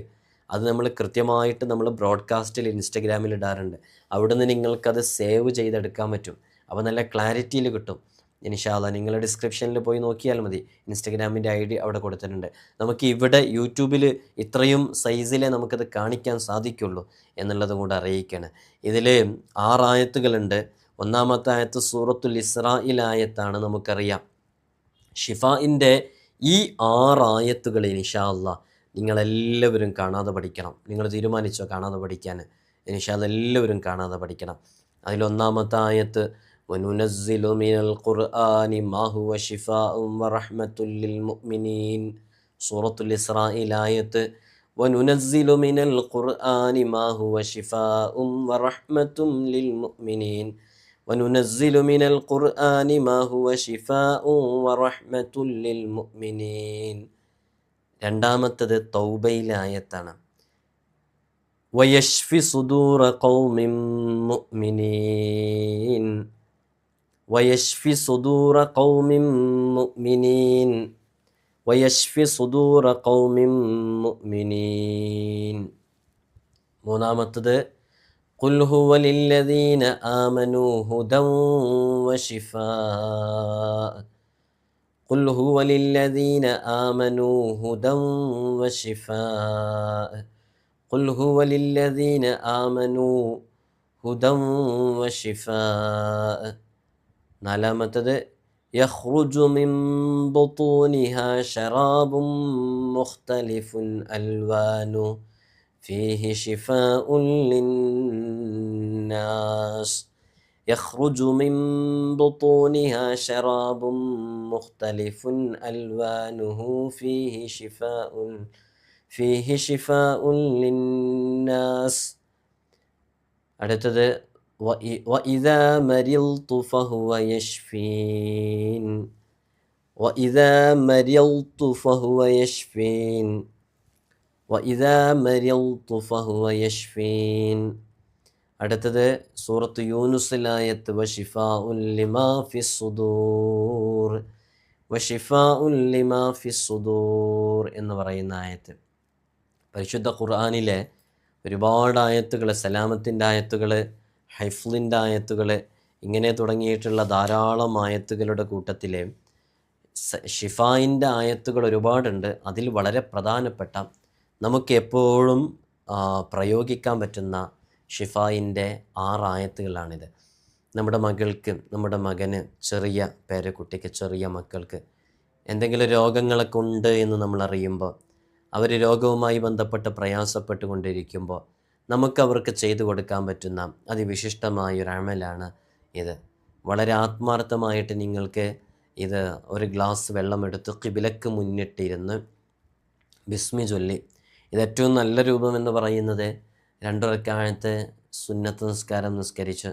അത് നമ്മൾ കൃത്യമായിട്ട് നമ്മൾ ബ്രോഡ്കാസ്റ്റിൽ ഇൻസ്റ്റഗ്രാമിൽ ഇടാറുണ്ട്. അവിടുന്ന് നിങ്ങൾക്കത് സേവ് ചെയ്തെടുക്കാൻ പറ്റും. അപ്പോൾ നല്ല ക്ലാരിറ്റിയിൽ കിട്ടും. ഇൻഷാ അല്ലാഹ് നിങ്ങൾ ഡിസ്ക്രിപ്ഷനിൽ പോയി നോക്കിയാൽ മതി. ഇൻസ്റ്റഗ്രാമിൻ്റെ ID അവിടെ കൊടുത്തിട്ടുണ്ട്. നമുക്ക് ഇവിടെ യൂട്യൂബിൽ ഇത്രയും സൈസിലേ നമുക്കത് കാണിക്കാൻ സാധിക്കുള്ളൂ എന്നുള്ളതും കൂടെ അറിയിക്കുകയാണ്. ഇതിൽ 6 ആയത്തുകളുണ്ട്. ഒന്നാമത്തെ ആയത്ത് സൂറത്തുൽ ഇസ്രായിൽ ആയത്താണ്. നമുക്കറിയാം ഷിഫായിൻ്റെ ഈ 6 ആയത്തുകൾ ഇൻഷാ അല്ലാഹ് നിങ്ങളെല്ലാവരും കാണാതെ പഠിക്കണം. നിങ്ങൾ തീരുമാനിച്ചോ കാണാതെ പഠിക്കാൻ? ഇൻഷാ അല്ലാഹ് എല്ലാവരും കാണാതെ പഠിക്കണം. അതിലൊന്നാമത്തെ ആയത്ത് വനുനസ്സിലു മിനൽ ഖുർആനി മാ ഹുവ ശിഫാഉൻ വറഹ്മത്തുൽ ലിൽ മുഅ്മിനീൻ. സൂറത്തുൽ ഇസ്രായിൽ ആയത്ത് വനുനസ്സിലു മിനൽ ഖുർആനി മാ ഹുവ ശിഫാഉൻ വറഹ്മത്തുൽ ലിൽ മുഅ്മിനീൻ. വനുനസ്സിലു മിനൽ ഖുർആനി മാ ഹുവ ശിഫാഉൻ വറഹ്മത്തുൽ ലിൽ മുഅ്മിനീൻ. രണ്ടാമത്തത് തൗബയിലെ ആയത്താണ്. വയശ്ഫി സുദൂറ ഖൗമിൻ മുഅ്മിനീൻ. വയശ്ഫി സുദൂറ ഖൗമിൻ മുഅ്മിനീൻ. വയശ്ഫി സുദൂറ ഖൗമിൻ മുഅ്മിനീൻ. മൂന്നാമത്തത് ഖുൽ ഹുവ ലില്ലദീന ആമനൂ ഹുദൻ വശിഫാ. ഖുൽ ഹുവ ലില്ലദീന ആമനൂ ഹുദൻ വശിഫാ. ഖുൽ ഹുവ ലില്ലദീന ആമനൂ ഹുദൻ വശിഫാ. നാലാമത്തത് യഖ്റുജു മിൻ ബുതൂനിഹാ ശറാബും മുഖ്തലിഫുൻ അൽവാനു ഫീഹി ശിഫാഉൻ ലിന്നാസ്. യഖ്റുജു മിൻ ബുതൂനിഹാ ശറാബും മുഖ്തലിഫുൻ അൽവാനുഹു ഫീഹി ശിഫാഉൻ ലിന്നാസ്. അടുത്തത് വഇദാ മരിൽതു ഫഹുവ യശ്ഫീൻ. وإذا مرضت فهو يشفين وإذا مرضت فهو يشفين. അടുത്തത് സൂറത്ത് യൂനുസിലായത്ത് വശിഫാഉൻ ലിമാ ഫിസ്സുദൂർ, വശിഫാഉൻ ലിമാ ഫിസ്സുദൂർ എന്ന് പറയുന്ന ആയത്ത്. പരിശുദ്ധ ഖുർആനിലെ ഒരുപാട് ആയത്തുകൾ, സലാമത്തിൻ്റെ ആയത്തുകൾ, ഹൈഫ്ലിൻ്റെ ആയത്തുകൾ, ഇങ്ങനെ തുടങ്ങിയിട്ടുള്ള ധാരാളം ആയത്തുകളുടെ കൂട്ടത്തിൽ ഷിഫായിൻ്റെ ആയത്തുകൾ ഒരുപാടുണ്ട്. അതിൽ വളരെ പ്രധാനപ്പെട്ട നമുക്ക് എപ്പോഴും പ്രയോഗിക്കാൻ പറ്റുന്ന ഷിഫായിൻ്റെ 6 ആയത്തുകളാണിത്. നമ്മുടെ മകൾക്ക്, നമ്മുടെ മകന്, ചെറിയ പേരക്കുട്ടിക്ക്, ചെറിയ മക്കൾക്ക് എന്തെങ്കിലും രോഗങ്ങളൊക്കെ ഉണ്ട് എന്ന് നമ്മൾ അറിയുമ്പോൾ, അവർ രോഗവുമായി ബന്ധപ്പെട്ട് പ്രയാസപ്പെട്ടുകൊണ്ടിരിക്കുമ്പോൾ നമുക്കവർക്ക് ചെയ്തു കൊടുക്കാൻ പറ്റുന്ന അതിവിശിഷ്ടമായൊരു അമലാണ് ഇത്. വളരെ ആത്മാർത്ഥമായിട്ട് നിങ്ങൾക്ക് ഇത് ഒരു ഗ്ലാസ് വെള്ളമെടുത്ത് ഖിബിലക്ക് മുന്നിട്ടിരുന്ന് ബിസ്മി ചൊല്ലി, ഇത് ഏറ്റവും നല്ല രൂപമെന്ന് പറയുന്നത് 2 റക്അത്ത് സുന്നത്ത് നിസ്കാരം നിസ്കരിച്ച്,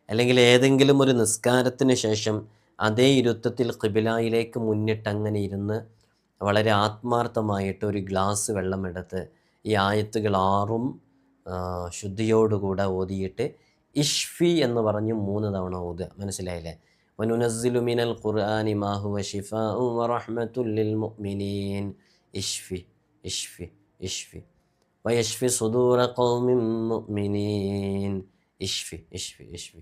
അല്ലെങ്കിൽ ഏതെങ്കിലും ഒരു നിസ്കാരത്തിന് ശേഷം അതേ ഇരുത്തത്തിൽ ഖിബിലയിലേക്ക് മുന്നിട്ട് അങ്ങനെ ഇരുന്ന് വളരെ ആത്മാർത്ഥമായിട്ട് ഒരു ഗ്ലാസ് വെള്ളമെടുത്ത് ഈ ആയത്തുകൾ 6ഉം ശുദ്ധിയോടുകൂടെ ഓതിയിട്ട് ഇഷ്ഫി എന്ന് പറഞ്ഞ് 3 തവണ ഓതുക. മനസ്സിലായില്ലേ? വനുനസ്സിലു മിനൽ ഖുർആനി മാ ഹുവ ശിഫാഉ വറഹ്മത്തുൽ ലിൽ മുഅ്മിനീൻ. ഇഷ്ഫി ഇഷ്ഫി ഇഷ്ഫി വയഷ്ഫി സുദൂറ ഖൗമിൻ മുഅ്മിനീൻ. ഇഷ്ഫി ഇഷ്ഫി ഇഷ്ഫി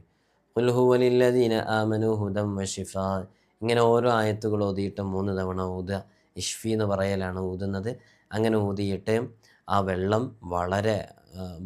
ഖുൽ ഹുവ ലില്ലദീന ആമനൂ ഹുദൻ വശിഫാ. ഇങ്ങനെ ഓരോ ആയത്തുകൾ ഓതിയിട്ട് 3 തവണ ഊതുക. ഇഷ്ഫി എന്ന് പറയലാണ് ഊതുന്നത്. അങ്ങനെ ഊതിയിട്ട് ആ വെള്ളം വളരെ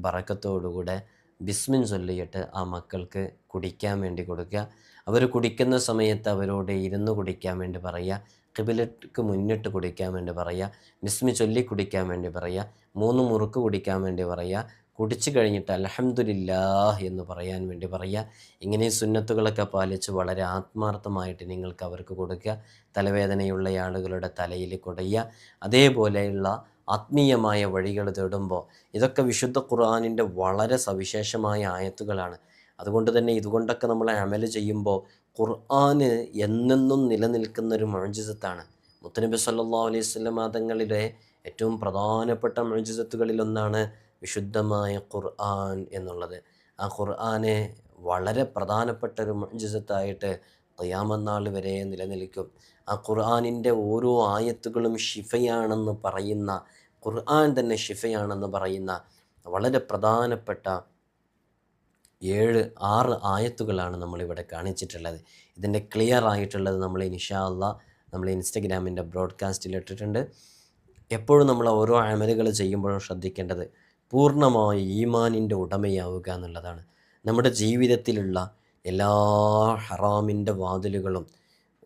ബറക്കത്തോടുകൂടെ ബിസ്മിൻ ചൊല്ലിയിട്ട് ആ മക്കൾക്ക് കുടിക്കാൻ വേണ്ടി കൊടുക്കുക. അവർ കുടിക്കുന്ന സമയത്ത് അവരോട് ഇരുന്ന് കുടിക്കാൻ വേണ്ടി പറയുക, ഖിബിലക്ക് മുന്നിട്ട് കുടിക്കാൻ വേണ്ടി പറയുക, ബിസ്മി ചൊല്ലി കുടിക്കാൻ വേണ്ടി പറയുക, 3 മുറുക്ക് കുടിക്കാൻ വേണ്ടി പറയുക, കുടിച്ചു കഴിഞ്ഞിട്ട് അൽഹംദുലില്ലാഹ് എന്ന് പറയാൻ വേണ്ടി പറയുക. ഇങ്ങനെ സുന്നത്തുകളൊക്കെ പാലിച്ച് വളരെ ആത്മാർത്ഥമായിട്ട് നിങ്ങൾക്ക് അവർക്ക് കൊടുക്കുക. തലവേദനയുള്ള ആളുകളുടെ തലയിൽ കുടയുക. അതേപോലെയുള്ള ആത്മീയമായ വഴികൾ തേടുമ്പോൾ ഇതൊക്കെ വിശുദ്ധ ഖുർആനിൻ്റെ വളരെ സവിശേഷമായ ആയത്തുകളാണ്. അതുകൊണ്ട് തന്നെ ഇതുകൊണ്ടൊക്കെ നമ്മൾ അമൽ ചെയ്യുമ്പോൾ ഖുർആന് എന്നെന്നും നിലനിൽക്കുന്നൊരു മുഅ്ജിസത്താണ്. മുത്തനബി സല്ലല്ലാഹു അലൈഹി വസല്ലം തങ്ങളുടെ ഏറ്റവും പ്രധാനപ്പെട്ട മുഅ്ജിസത്തുകളിലൊന്നാണ് വിശുദ്ധമായ ഖുർആൻ എന്നുള്ളത്. ആ ഖുർആനെ വളരെ പ്രധാനപ്പെട്ട ഒരു മുഅ്ജിസത്തായിട്ട് ഖിയാമത്ത് നാൾ വരെ നിലനിൽക്കും. ആ ഖുർആനിൻ്റെ ഓരോ ആയത്തുകളും ഷിഫയാണെന്ന് പറയുന്ന, ഖുർആൻ തന്നെ ഷിഫയാണെന്ന് പറയുന്ന വളരെ പ്രധാനപ്പെട്ട 6 ആയത്തുകളാണ് നമ്മളിവിടെ കാണിച്ചിട്ടുള്ളത്. ഇതിൻ്റെ ക്ലിയർ ആയിട്ടുള്ളത് നമ്മൾ ഇൻഷാ അല്ലാഹ് നമ്മൾ ഇൻസ്റ്റഗ്രാമിൻ്റെ ബ്രോഡ്കാസ്റ്റിൽ ഇട്ടിട്ടുണ്ട്. എപ്പോഴും നമ്മൾ ഓരോ അമലുകൾ ചെയ്യുമ്പോഴും ശ്രദ്ധിക്കേണ്ടത് പൂർണ്ണമായ ഈമാനിൻ്റെ ഉടമയാവുക എന്നുള്ളതാണ്. നമ്മുടെ ജീവിതത്തിലുള്ള എല്ലാ ഹറാമിൻ്റെ വാതിലുകളും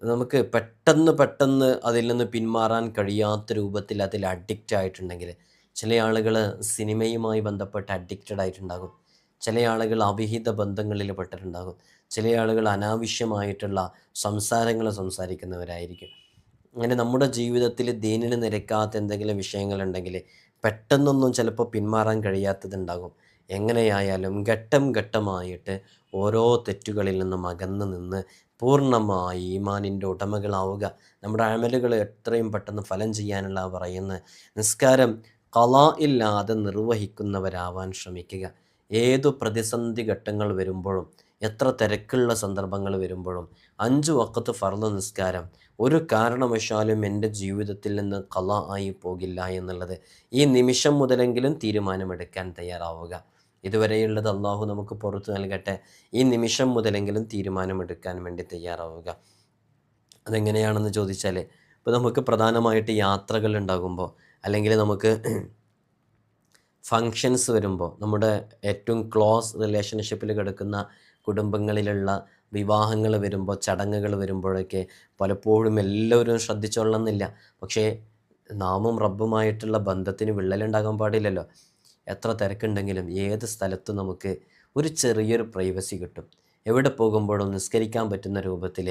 നമുക്ക് പെട്ടെന്ന് അതിൽ നിന്ന് പിന്മാറാൻ കഴിയാത്ത രൂപത്തിൽ അതിൽ അഡിക്റ്റ് ആയിട്ടുണ്ടെങ്കിൽ, ചില ആളുകൾ സിനിമയുമായി ബന്ധപ്പെട്ട് അഡിക്റ്റഡ് ആയിട്ടുണ്ടാകും, ചില ആളുകൾ അവിഹിത ബന്ധങ്ങളിൽ പെട്ടിട്ടുണ്ടാകും, ചില ആളുകൾ അനാവശ്യമായിട്ടുള്ള സംസാരങ്ങൾ സംസാരിക്കുന്നവരായിരിക്കും. അങ്ങനെ നമ്മുടെ ജീവിതത്തിൽ ദീനിന് നിരക്കാത്ത എന്തെങ്കിലും വിഷയങ്ങളുണ്ടെങ്കിൽ പെട്ടെന്നൊന്നും ചിലപ്പോൾ പിന്മാറാൻ കഴിയാത്തതുണ്ടാകും. എങ്ങനെയായാലും ഘട്ടം ഘട്ടമായിട്ട് ഓരോ തെറ്റുകളിൽ നിന്നും അകന്ന് നിന്ന് പൂർണ്ണമായി ഈമാനിൻ്റെ ഉടമകളാവുക. നമ്മുടെ അമലുകൾ എത്രയും പെട്ടെന്ന് ഫലം ചെയ്യാനുള്ള പറയുന്ന നിസ്കാരം ഖളാ ഇല്ലാതെ നിർവഹിക്കുന്നവരാവാൻ ശ്രമിക്കുക. ഏതു പ്രതിസന്ധി ഘട്ടങ്ങൾ വരുമ്പോഴും, എത്ര തിരക്കുള്ള സന്ദർഭങ്ങൾ വരുമ്പോഴും 5 വഖത്ത് ഫർള് നിസ്കാരം ഒരു കാരണവശാലും എൻ്റെ ജീവിതത്തിൽ നിന്ന് ഖളാ ആയി പോകില്ല എന്നുള്ളത് ഈ നിമിഷം മുതലെങ്കിലും തീരുമാനമെടുക്കാൻ തയ്യാറാവുക. ഇതുവരെയുള്ളത് അള്ളാഹു നമുക്ക് പുറത്തു നൽകട്ടെ. ഈ നിമിഷം മുതലെങ്കിലും തീരുമാനമെടുക്കാൻ വേണ്ടി തയ്യാറാവുക. അതെങ്ങനെയാണെന്ന് ചോദിച്ചാൽ, ഇപ്പോൾ നമുക്ക് പ്രധാനമായിട്ട് യാത്രകൾ ഉണ്ടാകുമ്പോൾ, അല്ലെങ്കിൽ നമുക്ക് ഫങ്ഷൻസ് വരുമ്പോൾ, നമ്മുടെ ഏറ്റവും ക്ലോസ് റിലേഷൻഷിപ്പിൽ കിടക്കുന്ന കുടുംബങ്ങളിലുള്ള വിവാഹങ്ങൾ വരുമ്പോൾ, ചടങ്ങുകൾ വരുമ്പോഴൊക്കെ പലപ്പോഴും എല്ലാവരും ശ്രദ്ധിച്ചോളണമെന്നില്ല. പക്ഷേ നാമും റബ്ബുമായിട്ടുള്ള ബന്ധത്തിന് വിള്ളലുണ്ടാകാൻ പാടില്ലല്ലോ. എത്ര തിരക്കുണ്ടെങ്കിലും ഏത് സ്ഥലത്തും നമുക്ക് ഒരു ചെറിയൊരു പ്രൈവസി കിട്ടും. എവിടെ പോകുമ്പോഴും നിസ്കരിക്കാൻ പറ്റുന്ന രൂപത്തിൽ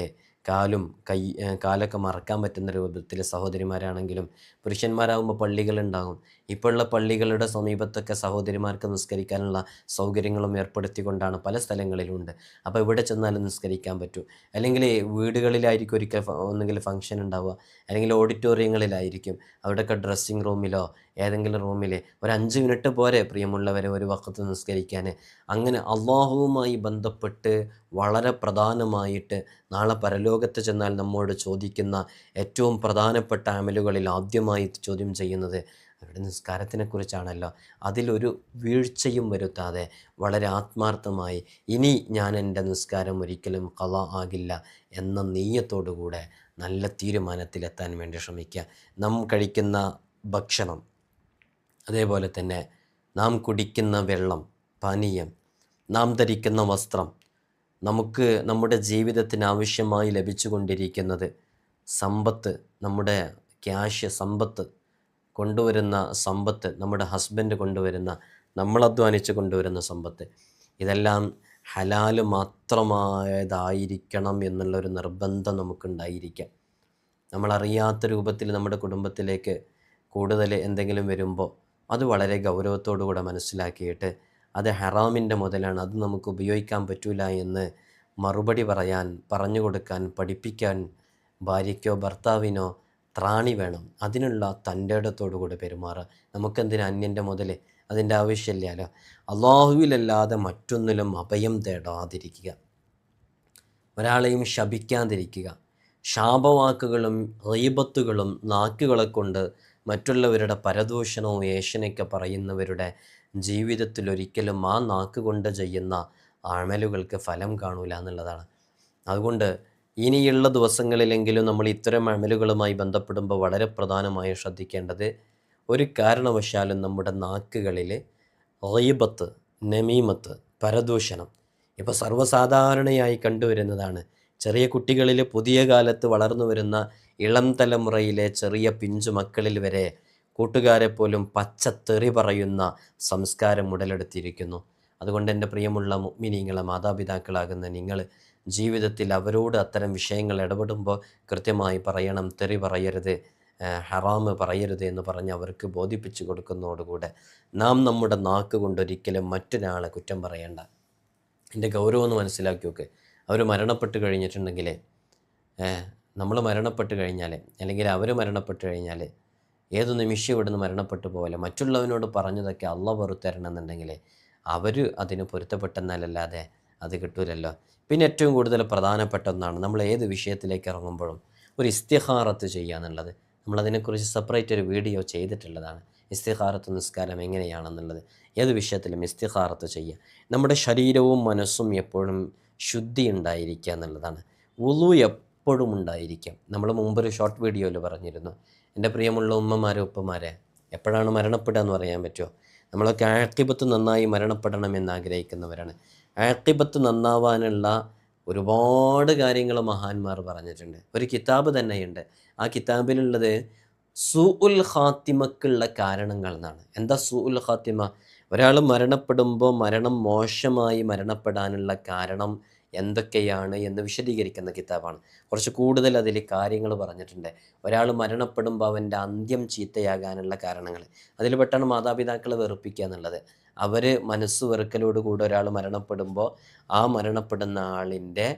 കാലൊക്കെ മറക്കാൻ പറ്റുന്ന രൂപത്തിൽ സഹോദരിമാരാണെങ്കിലും പുരുഷന്മാരാകുമ്പോൾ പള്ളികളുണ്ടാകും. ഇപ്പോഴുള്ള പള്ളികളുടെ സമീപത്തൊക്കെ സഹോദരിമാർക്ക് നിസ്കരിക്കാനുള്ള സൗകര്യങ്ങളും ഏർപ്പെടുത്തിക്കൊണ്ടാണ് പല സ്ഥലങ്ങളിലുണ്ട്. അപ്പോൾ ഇവിടെ ചെന്നാലും നിസ്കരിക്കാൻ പറ്റും. അല്ലെങ്കിൽ വീടുകളിലായിരിക്കും ഒന്നുകിൽ ഫംഗ്ഷൻ ഉണ്ടാവുക, അല്ലെങ്കിൽ ഓഡിറ്റോറിയങ്ങളിലായിരിക്കും. അവിടെയൊക്കെ ഡ്രസ്സിങ് റൂമിലോ ഏതെങ്കിലും റൂമിൽ ഒരു 5 മിനിറ്റ് പോരെ പ്രിയമുള്ളവരെ ഒരു വഖത്ത് നിസ്കരിക്കാൻ. അങ്ങനെ അള്ളാഹുവുമായി ബന്ധപ്പെട്ട് വളരെ പ്രധാനമായിട്ട് നാളെ പരലോകത്ത് ചെന്നാൽ നമ്മോട് ചോദിക്കുന്ന ഏറ്റവും പ്രധാനപ്പെട്ട അമലുകളിൽ ആദ്യമായി ചോദ്യം ചെയ്യുന്നത് അവരുടെ നിസ്കാരത്തിനെക്കുറിച്ചാണല്ലോ. അതിലൊരു വീഴ്ചയും വരുത്താതെ വളരെ ആത്മാർത്ഥമായി ഇനി ഞാൻ എൻ്റെ നിസ്കാരം ഒരിക്കലും ഖളാ ആകില്ല എന്ന നീയത്തോടുകൂടെ നല്ല തീരുമാനത്തിലെത്താൻ വേണ്ടി ശ്രമിക്കുക. നാം കഴിക്കുന്ന ഭക്ഷണം, അതേപോലെ തന്നെ നാം കുടിക്കുന്ന വെള്ളം, പാനീയം, നാം ധരിക്കുന്ന വസ്ത്രം, നമുക്ക് നമ്മുടെ ജീവിതത്തിന് ആവശ്യമായി ലഭിച്ചുകൊണ്ടിരിക്കുന്നത് സമ്പത്ത്, നമ്മുടെ ക്യാഷ്, സമ്പത്ത് കൊണ്ടുവരുന്ന സമ്പത്ത്, നമ്മുടെ ഹസ്ബൻഡ് കൊണ്ടുവരുന്ന, നമ്മൾ അധ്വാനിച്ച് കൊണ്ടുവരുന്ന സമ്പത്ത്, ഇതെല്ലാം ഹലാല് മാത്രമായതായിരിക്കണം എന്നുള്ളൊരു നിർബന്ധം നമുക്കുണ്ടായിരിക്കാം. നമ്മളറിയാത്ത രൂപത്തിൽ നമ്മുടെ കുടുംബത്തിലേക്ക് കൂടുതൽ എന്തെങ്കിലും വരുമ്പോൾ അത് വളരെ ഗൗരവത്തോടുകൂടെ മനസ്സിലാക്കിയിട്ട് അത് ഹറാമിൻ്റെ മുതലാണ്, അത് നമുക്ക് ഉപയോഗിക്കാൻ പറ്റില്ല എന്ന് മറുപടി പറയാൻ, പറഞ്ഞു കൊടുക്കാൻ, പഠിപ്പിക്കാൻ ഭാര്യയ്ക്കോ ഭർത്താവിനോ ത്രാണി വേണം. അതിനുള്ള തൻ്റെ ഇടത്തോടുകൂടി പെരുമാറുക. നമുക്കെന്തിനാ അന്യൻ്റെ മുതൽ? അതിൻ്റെ ആവശ്യമില്ലല്ലോ. അള്ളാഹുവിലല്ലാതെ മറ്റൊന്നിലും അഭയം തേടാതിരിക്കുക, ഒരാളെയും ശപിക്കാതിരിക്കുക. ശാപവാക്കുകളും ഗീബത്തുകളും നാക്കുകളെ കൊണ്ട് മറ്റുള്ളവരുടെ പരദൂഷണവും ഏഷനയൊക്കെ പറയുന്നവരുടെ ജീവിതത്തിൽ ഒരിക്കലും ആ നാക്ക് കൊണ്ട് ചെയ്യുന്ന അമലുകൾക്ക് ഫലം കാണൂല എന്നുള്ളതാണ്. അതുകൊണ്ട് ഇനിയുള്ള ദിവസങ്ങളിലെങ്കിലും നമ്മൾ ഇത്തരം അമലുകളുമായി ബന്ധപ്പെടുമ്പോൾ വളരെ പ്രധാനമായി ശ്രദ്ധിക്കേണ്ടത്, ഒരു കാരണവശാലും നമ്മുടെ നാക്കുകളിൽ ഗീബത്ത്, നമീമത്ത്, പരദൂഷണം ഇപ്പോൾ സർവ്വസാധാരണയായി കണ്ടുവരുന്നതാണ്. ചെറിയ കുട്ടികളിൽ, പുതിയ കാലത്ത് വളർന്നു വരുന്ന ഇളം തലമുറയിലെ ചെറിയ പിഞ്ചു മക്കളിൽ വരെ കൂട്ടുകാരെ പോലും പച്ചത്തെറി പറയുന്ന സംസ്കാരം ഉടലെടുത്തിരിക്കുന്നു. അതുകൊണ്ട് എൻ്റെ പ്രിയമുള്ള മുഅ്മിനീങ്ങളെ, മാതാപിതാക്കളാകുന്ന നിങ്ങൾ ജീവിതത്തിൽ അവരോട് അത്തരം വിഷയങ്ങൾ ഇടപെടുമ്പോൾ കൃത്യമായി പറയണം. തെറി പറയരുത്, ഹറാമ് പറയരുത് എന്ന് പറഞ്ഞ് അവർക്ക് ബോധിപ്പിച്ചു കൊടുക്കുന്നതോടുകൂടെ നാം നമ്മുടെ നാക്ക് കൊണ്ടൊരിക്കലും മറ്റൊരാളെ കുറ്റം പറയേണ്ട. എൻ്റെ ഗൗരവം ഒന്ന് മനസ്സിലാക്കി നോക്ക്. അവർ മരണപ്പെട്ട് കഴിഞ്ഞിട്ടുണ്ടെങ്കിൽ, നമ്മൾ മരണപ്പെട്ട് കഴിഞ്ഞാൽ, അല്ലെങ്കിൽ അവർ മരണപ്പെട്ട് കഴിഞ്ഞാൽ ഏതു നിമിഷം ഇവിടുന്ന് മരണപ്പെട്ടു പോകല്ലേ. മറ്റുള്ളവനോട് പറഞ്ഞതൊക്കെ അള്ളാഹ് പൊറുത്തരണമെന്നുണ്ടെങ്കിൽ അവർ അതിന് പൊരുത്തപ്പെട്ടെന്നാലല്ലാതെ അത് കിട്ടൂലല്ലോ. പിന്നെ ഏറ്റവും കൂടുതൽ പ്രധാനപ്പെട്ട ഒന്നാണ്, നമ്മൾ ഏത് വിഷയത്തിലേക്ക് ഇറങ്ങുമ്പോഴും ഒരു ഇസ്തിഖാറത്ത് ചെയ്യുക എന്നുള്ളത്. നമ്മളതിനെക്കുറിച്ച് സെപ്പറേറ്റ് ഒരു വീഡിയോ ചെയ്തിട്ടുള്ളതാണ്. ഇസ്തിഖാറത്ത് നിസ്കാരം എങ്ങനെയാണെന്നുള്ളത്. ഏത് വിഷയത്തിലും ഇസ്തിഖാറത്ത് ചെയ്യുക. നമ്മുടെ ശരീരവും മനസ്സും എപ്പോഴും ശുദ്ധി ഉണ്ടായിരിക്കുക എന്നുള്ളതാണ്. വുളു എപ്പോഴും ഉണ്ടായിരിക്കാം. നമ്മൾ മുമ്പൊരു ഷോർട്ട് വീഡിയോയിൽ പറഞ്ഞിരുന്നു. എൻ്റെ പ്രിയമുള്ള ഉമ്മമാരെ, ഉപ്പമാരെ, എപ്പോഴാണ് മരണപ്പെടുക എന്ന് പറയാൻ പറ്റുമോ? നമ്മളൊക്കെ ആഖിബത്ത് നന്നായി മരണപ്പെടണമെന്ന് ആഗ്രഹിക്കുന്നവരാണ്. ആഖിബത്ത് നന്നാവാനുള്ള ഒരുപാട് കാര്യങ്ങൾ മഹാന്മാർ പറഞ്ഞിട്ടുണ്ട്. ഒരു കിതാബ് തന്നെയുണ്ട്. ആ കിതാബിലുള്ളത് സൂഉൽ ഖാത്തിമക്കുള്ള കാരണങ്ങൾ എന്നാണ്. എന്താ സൂഉൽ ഖാത്തിമ? ഒരാൾ മരണപ്പെടുമ്പോൾ മരണം മോശമായി മരണപ്പെടാനുള്ള കാരണം എന്തൊക്കെയാണ് എന്ന് വിശദീകരിക്കുന്ന കിതാബാണ്. കുറച്ച് കൂടുതൽ അതിൽ കാര്യങ്ങൾ പറഞ്ഞിട്ടുണ്ട്. ഒരാൾ മരണപ്പെടുമ്പോൾ അവൻ്റെ അന്ത്യം ചീത്തയാകാനുള്ള കാരണങ്ങൾ, അതിൽ പെട്ടാണ് മാതാപിതാക്കളെ വെറുപ്പിക്കുക എന്നുള്ളത്. അവർ മനസ്സ് വെറുക്കലോടുകൂടി ഒരാൾ മരണപ്പെടുമ്പോൾ ആ മരണപ്പെടുന്ന ആളിൻ്റെ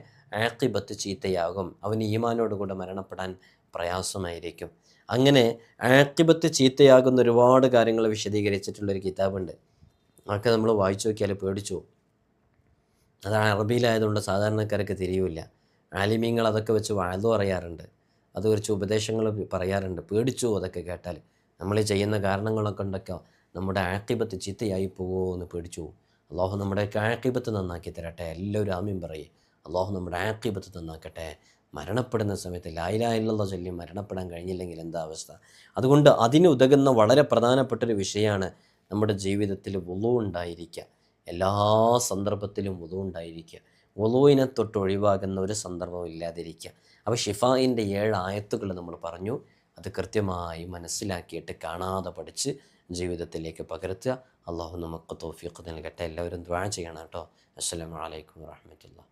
ആഖിബത്ത് ചീത്തയാകും. അവന് ഈമാനോടുകൂടെ മരണപ്പെടാൻ പ്രയാസമായിരിക്കും. അങ്ങനെ ആഖിബത്ത് ചീത്തയാകുന്ന ഒരുപാട് കാര്യങ്ങൾ വിശദീകരിച്ചിട്ടുള്ളൊരു കിതാബുണ്ട്. അതൊക്കെ നമ്മൾ വായിച്ചു നോക്കിയാൽ പേടിച്ചു. അത് അറബിയിലായതുകൊണ്ട് സാധാരണക്കാർക്ക് തിരിയില്ല. ആലിമീങ്ങൾ അതൊക്കെ വെച്ച് വാഴ്ന്നു പറയാറുണ്ട്, അത് കുറിച്ച് ഉപദേശങ്ങൾ പറയാറുണ്ട്. പേടിച്ചു അതൊക്കെ കേട്ടാൽ. നമ്മൾ ചെയ്യുന്ന കാരണങ്ങളൊക്കെ ഉണ്ടൊക്കെ നമ്മുടെ ആഖിബത്ത് ചീത്തയായി പോകുമോ എന്ന് പേടിച്ചു. അള്ളാഹു നമ്മുടെ ആഖിബത്ത് നന്നാക്കി തരട്ടെ. എല്ലാവരും ആമീൻ പറയും. അള്ളാഹു നമ്മുടെ ആഖിബത്ത് നന്നാക്കട്ടെ. മരണപ്പെടുന്ന സമയത്ത് ലാ ഇലാഹ ഇല്ലല്ലാഹ് ചൊല്ലി മരണപ്പെടാൻ കഴിഞ്ഞില്ലെങ്കിൽ എന്താ അവസ്ഥ? അതുകൊണ്ട് അതിന് ഉതകുന്ന വളരെ പ്രധാനപ്പെട്ടൊരു വിഷയമാണ് നമ്മുടെ ജീവിതത്തിൽ വുളു ഉണ്ടായിരിക്കുക. എല്ലാ സന്ദർഭത്തിലും വുളു ഉണ്ടായിരിക്കുക. വുളുവിനെ തൊട്ട് ഒഴിവാകുന്ന ഒരു സന്ദർഭവും ഇല്ലാതിരിക്കുക. അപ്പോൾ ഷിഫായിൻ്റെ 7 ആയത്തുകൾ നമ്മൾ പറഞ്ഞു. അത് കൃത്യമായി മനസ്സിലാക്കിയിട്ട് കാണാതെ പഠിച്ച് ജീവിതത്തിലേക്ക് പകർത്തുക. അള്ളാഹു നമുക്ക് തൗഫീഖ് നൽകട്ടെ. എല്ലാവരും ദുആ ചെയ്യണം കേട്ടോ. അസ്സലാമു അലൈക്കും വറഹ്മത്തുള്ളാഹി.